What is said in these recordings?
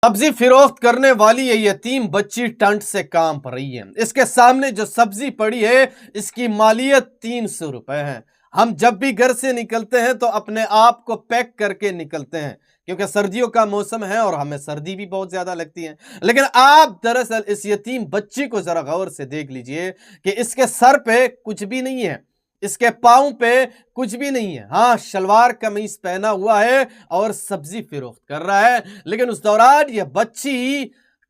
सब्जी फिरोख्त करने वाली ये यतीम बच्ची टंट से काम पर रही है। इसके सामने जो सब्जी पड़ी है इसकी मालियत 300 रुपए है। हम जब भी घर से निकलते हैं तो अपने आप को पैक करके निकलते हैं क्योंकि सर्दियों का मौसम है और हमें सर्दी भी बहुत ज्यादा लगती है। लेकिन आप दरअसल इस यतीम बच्ची को जरा गौर से देख लीजिए कि इसके सर पे कुछ भी नहीं है, इसके पाँव पे कुछ भी नहीं है। हाँ, शलवार कमीज पहना हुआ है और सब्जी फिरोख्त कर रहा है, लेकिन उस दौरान यह बच्ची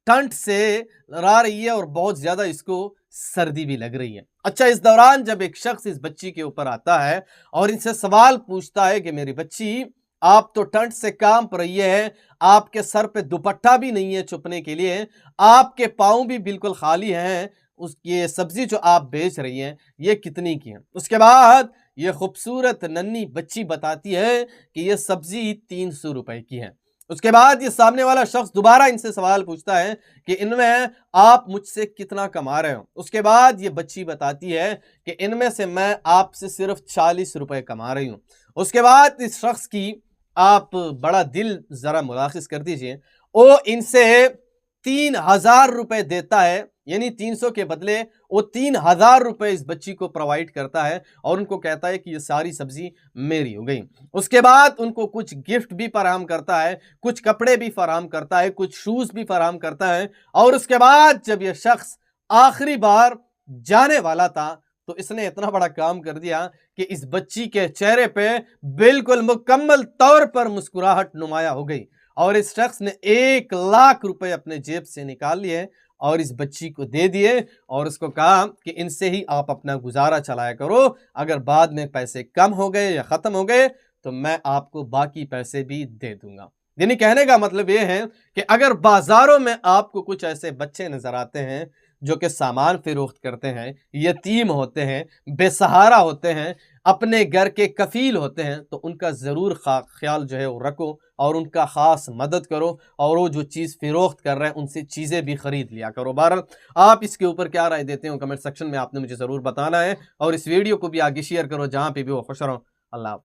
ठंड से रा रही है और बहुत ज्यादा इसको सर्दी भी लग रही है। अच्छा, इस दौरान जब एक शख्स इस बच्ची के ऊपर आता है और इनसे सवाल पूछता है कि मेरी बच्ची, आप तो ठंड से कांप रही है, आपके सर पे दुपट्टा भी नहीं है छुपने के लिए, आपके पाँव भी बिल्कुल खाली हैं, उस ये सब्जी जो आप बेच रही हैं ये कितनी की है? उसके बाद ये खूबसूरत नन्ही बच्ची बताती है कि ये सब्जी 300 रुपए की है। उसके बाद ये सामने वाला शख्स दोबारा इनसे सवाल पूछता है कि इनमें आप मुझसे कितना कमा रहे हो? उसके बाद ये बच्ची बताती है कि इनमें से मैं आपसे सिर्फ 40 रुपए कमा रही हूं। उसके बाद इस शख्स की आप बड़ा दिल जरा मुलाहिज कर दीजिए, वो इनसे 3000 रुपए देता है, यानी 300 के बदले वो 3000 रुपए इस बच्ची को प्रोवाइड करता है और उनको कहता है कि ये सारी सब्जी मेरी हो गई। उसके बाद उनको कुछ गिफ्ट भी फराहम करता है, कुछ कपड़े भी फराहम करता है, कुछ शूज भी फराहम करता है। और उसके बाद जब यह शख्स आखिरी बार जाने वाला था तो इसने इतना बड़ा काम कर दिया कि इस बच्ची के चेहरे पे बिल्कुल मुकम्मल तौर पर मुस्कुराहट नुमाया हो गई और इस शख्स ने 1 लाख रुपए अपने जेब से निकाल लिए और इस बच्ची को दे दिए और उसको कहा कि इनसे ही आप अपना गुजारा चलाया करो, अगर बाद में पैसे कम हो गए या ख़त्म हो गए तो मैं आपको बाकी पैसे भी दे दूंगा। यानी कहने का मतलब ये है कि अगर बाजारों में आपको कुछ ऐसे बच्चे नजर आते हैं जो कि सामान फिरोख्त करते हैं, यतीम होते हैं, बेसहारा होते हैं, अपने घर के कफील होते हैं, तो उनका ज़रूर ख्याल जो है वो रखो और उनका ख़ास मदद करो और वो जो चीज़ फिरोख्त कर रहे हैं उनसे चीज़ें भी ख़रीद लिया करो। बहरहाल आप इसके ऊपर क्या राय देते हो कमेंट सेक्शन में आपने मुझे ज़रूर बताना है और इस वीडियो को भी आगे शेयर करो जहाँ पे भी वो खुश रहो। अल्लाह।